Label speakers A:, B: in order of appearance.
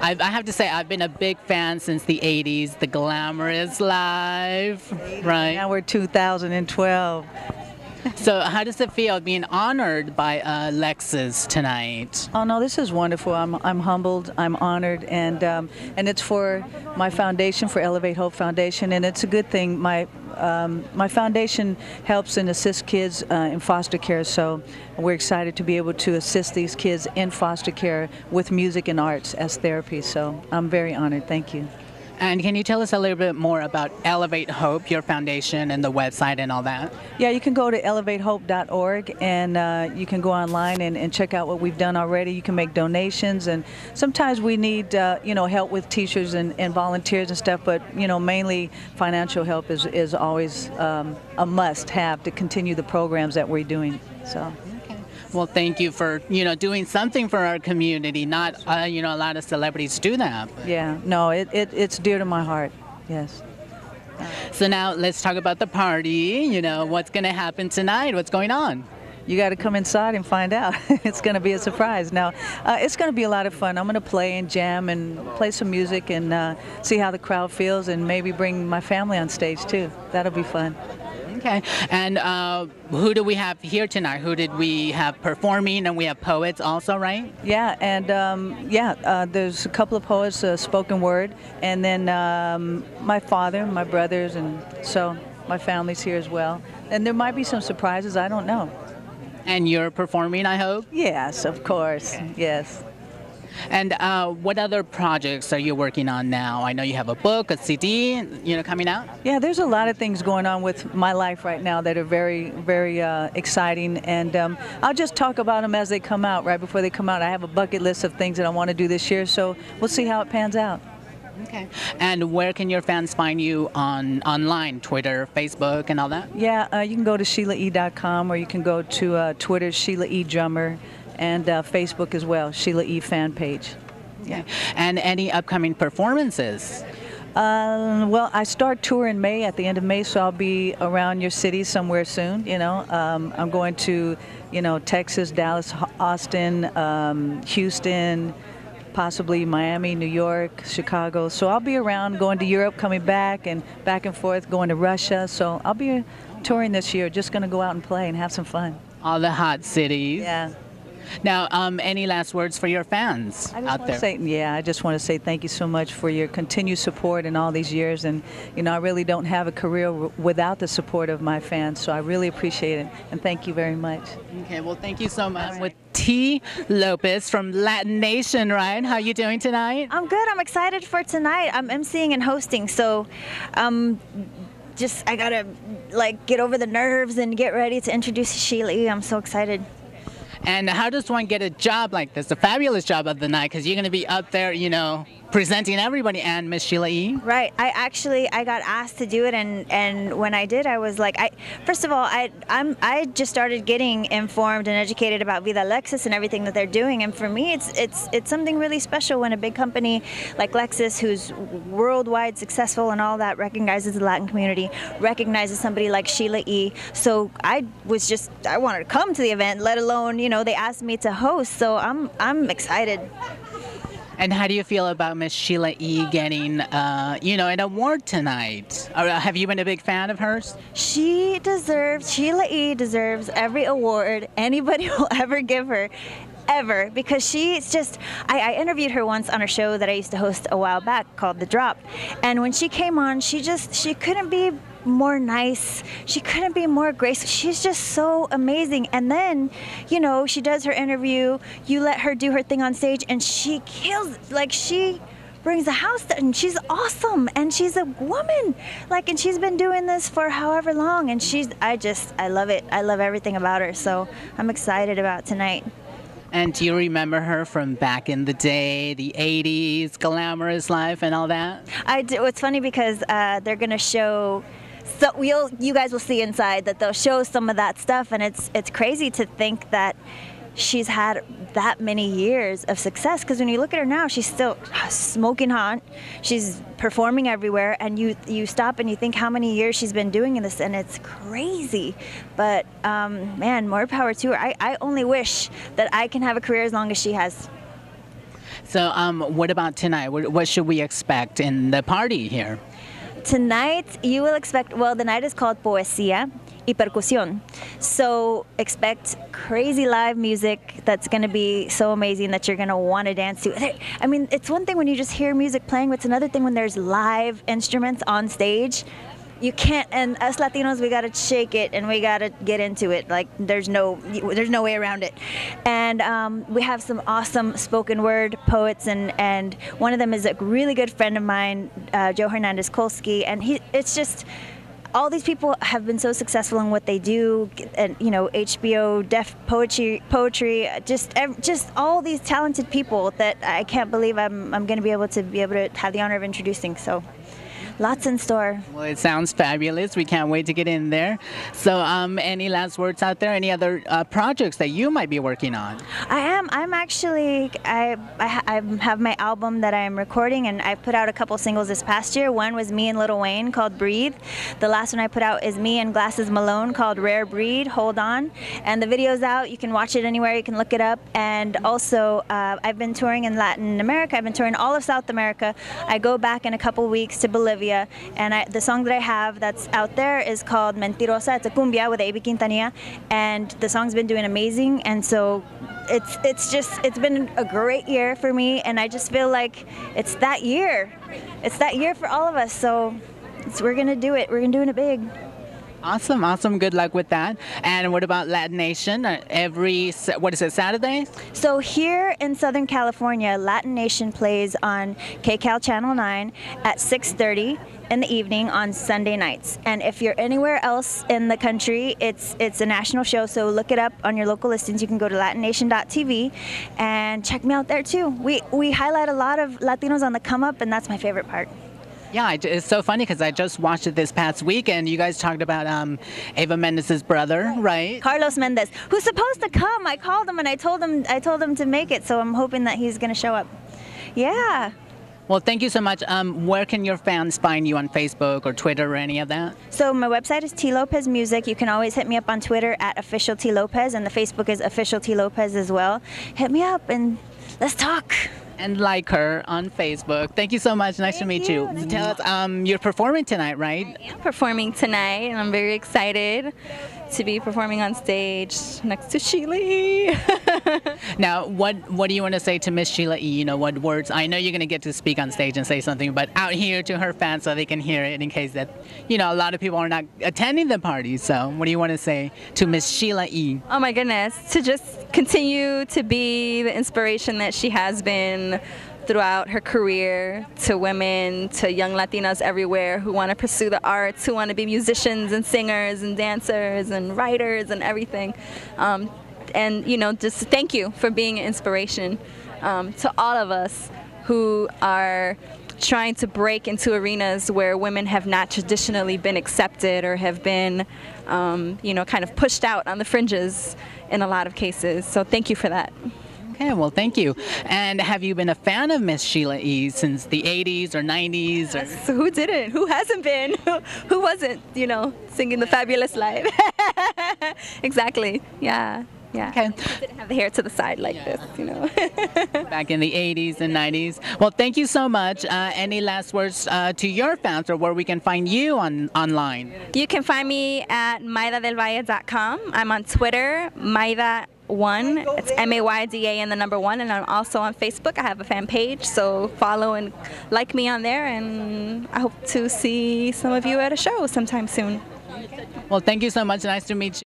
A: I have to say, I've been a big fan since the 80s, the glamorous life, right?
B: Now we're 2012.
A: So how does it feel being honored by Lexus tonight?
B: Oh no, this is wonderful. I'm humbled. I'm honored, and it's for my foundation, for Elevate Hope Foundation, and it's a good thing. My foundation helps and assists kids in foster care, so we're excited to be able to assist these kids in foster care with music and arts as therapy. So I'm very honored. Thank you.
A: And can you tell us a little bit more about Elevate Hope, your foundation, and the website and all that?
B: Yeah, you can go to elevatehope.org, and you can go online and check out what we've done already. You can make donations, and sometimes we need help with teachers and volunteers and stuff, but mainly financial help is always a must-have to continue the programs that we're doing. So.
A: Well, thank you for, doing something for our community. Not, a lot of celebrities do that.
B: Yeah, no, it's dear to my heart, yes.
A: So now let's talk about the party. What's going to happen tonight? What's going on?
B: You got to come inside and find out. It's going to be a surprise. Now, it's going to be a lot of fun. I'm going to play and jam and play some music and see how the crowd feels, and maybe bring my family on stage too. That'll be fun.
A: Okay, and who do we have here tonight? Who did we have performing? And we have poets also, right?
B: Yeah, and there's a couple of poets, spoken word, and then my father, my brothers, and so my family's here as well. And there might be some surprises, I don't know.
A: And you're performing, I hope?
B: Yes, of course, okay. Yes.
A: And what other projects are you working on now? I know you have a book, a CD, coming out.
B: Yeah, there's a lot of things going on with my life right now that are very, very exciting, and I'll just talk about them as they come out, right before they come out. I have a bucket list of things that I want to do this year, so we'll see how it pans out.
A: Okay. And where can your fans find you online, Twitter, Facebook, and all that?
B: Yeah, you can go to SheilaE.com, or you can go to Twitter, Sheila E. Drummer, and Facebook as well, Sheila E. fan page.
A: Yeah. And any upcoming performances?
B: Well, I start tour in May, at the end of May, so I'll be around your city somewhere soon. I'm going to, Texas, Dallas, Austin, Houston, possibly Miami, New York, Chicago. So I'll be around, going to Europe, coming back and forth, going to Russia. So I'll be touring this year, just going to go out and play and have some fun.
A: All the hot cities.
B: Yeah.
A: Now, any last words for your fans out there?
B: I just want to say thank you so much for your continued support in all these years. And, I really don't have a career without the support of my fans, so I really appreciate it. And thank you very much.
A: Okay, well, thank you so much. Right. With T. Lopez from Latin Nation, right? How are you doing tonight?
C: I'm good. I'm excited for tonight. I'm emceeing and hosting, so I gotta get over the nerves and get ready to introduce Sheila E. I'm so excited.
A: And how does one get a job like this, a fabulous job of the night? Because you're going to be up there, presenting everybody, and Miss Sheila E.
C: Right. I got asked to do it, and when I did, I was like, first of all, I just started getting informed and educated about Vida Lexus and everything that they're doing, and for me, it's something really special when a big company like Lexus, who's worldwide successful and all that, recognizes the Latin community, recognizes somebody like Sheila E. So I wanted to come to the event, let alone, they asked me to host, so I'm excited.
A: And how do you feel about Miss Sheila E. getting, an award tonight? Have you been a big fan of hers?
C: Sheila E. deserves every award anybody will ever give her, ever, because she's just, I interviewed her once on a show that I used to host a while back called The Drop, and when she came on, she couldn't be more nice, she couldn't be more graceful, she's just so amazing. And then, she does her interview, you let her do her thing on stage, and she kills, she brings the house down, and she's awesome, and she's a woman, and she's been doing this for however long, and I love it. I love everything about her, so I'm excited about tonight.
A: And do you remember her from back in the day, the 80s, glamorous life and all that?
C: I do. It's funny because they're going to show, so you guys will see inside that they'll show some of that stuff, and it's crazy to think that she's had that many years of success, because when you look at her now, she's still smoking hot, she's performing everywhere, and you stop and you think how many years she's been doing this, and it's crazy. But man, more power to her. I only wish that I can have a career as long as she has.
A: So what about tonight? What should we expect in the party here?
C: Tonight, you will expect, well, the night is called Poesía y Percusión. So expect crazy live music that's going to be so amazing that you're going to want to dance to. I mean, it's one thing when you just hear music playing, but it's another thing when there's live instruments on stage. You can't, and us Latinos, we gotta shake it and we gotta get into it. Like there's no way around it. And we have some awesome spoken word poets, and one of them is a really good friend of mine, Joe Hernandez Kolsky, and it's just. All these people have been so successful in what they do, and HBO, deaf poetry, just all these talented people that I can't believe I'm going to be able to have the honor of introducing. So. Lots in store.
A: Well, it sounds fabulous. We can't wait to get in there. So any last words out there? Any other projects that you might be working on?
C: I'm actually, I have my album that I'm recording, and I put out a couple singles this past year. One was me and Lil Wayne called Breathe. The last one I put out is me and Glasses Malone called Rare Breed, Hold On. And the video's out. You can watch it anywhere. You can look it up. And also, I've been touring in Latin America. I've been touring all of South America. I go back in a couple weeks to Bolivia. And the song that I have that's out there is called Mentirosa. It's a cumbia with A.B. Quintanilla, and the song's been doing amazing. And so it's been a great year for me, and I just feel like it's that year. It's that year for all of us. So we're gonna do it. We're doing it big.
A: Awesome, awesome. Good luck with that. And what about Latin Nation? What is it, Saturday?
C: So here in Southern California, Latin Nation plays on KCAL Channel 9 at 6:30 in the evening on Sunday nights. And if you're anywhere else in the country, it's a national show, so look it up on your local listings. You can go to latinnation.tv and check me out there too. We highlight a lot of Latinos on the come up, and that's my favorite part.
A: Yeah, it's so funny because I just watched it this past week, and you guys talked about Eva Mendez's brother, right?
C: Carlos Mendez, who's supposed to come. I called him and I told him to make it, so I'm hoping that he's going to show up. Yeah.
A: Well, thank you so much. Where can your fans find you on Facebook or Twitter or any of that?
C: So my website is T Lopez Music. You can always hit me up on Twitter at Official T Lopez, and the Facebook is Official T Lopez as well. Hit me up and let's talk.
A: And like her on Facebook. Thank you so much. Nice to meet you. Tell us, you're performing tonight, right?
D: I am performing tonight, and I'm very excited to be performing on stage next to Sheila.
A: Now, what do you want to say to Miss Sheila E? You know, what words? I know you're going to get to speak on stage and say something, but out here to her fans so they can hear it in case that, a lot of people are not attending the party. So what do you want to say to Miss Sheila E?
D: Oh my goodness, to just continue to be the inspiration that she has been throughout her career to women, to young Latinos everywhere who want to pursue the arts, who want to be musicians and singers and dancers and writers and everything. And just thank you for being an inspiration to all of us who are trying to break into arenas where women have not traditionally been accepted or have been, kind of pushed out on the fringes in a lot of cases. So thank you for that.
A: Okay, well, thank you. And have you been a fan of Miss Sheila E. since the 80s or 90s? Or?
D: So who didn't? Who hasn't been? Who wasn't, singing The Fabulous Life? Exactly, yeah. Yeah,
A: okay.
D: Didn't have the hair to the side like this,
A: Back in the 80s and 90s. Well, thank you so much. Any last words to your fans or where we can find you online?
D: You can find me at maydadelvalle.com. I'm on Twitter, Mayda1. It's M-A-Y-D-A and the number 1. And I'm also on Facebook. I have a fan page, so follow and like me on there. And I hope to see some of you at a show sometime soon.
A: Well, thank you so much. Nice to meet you.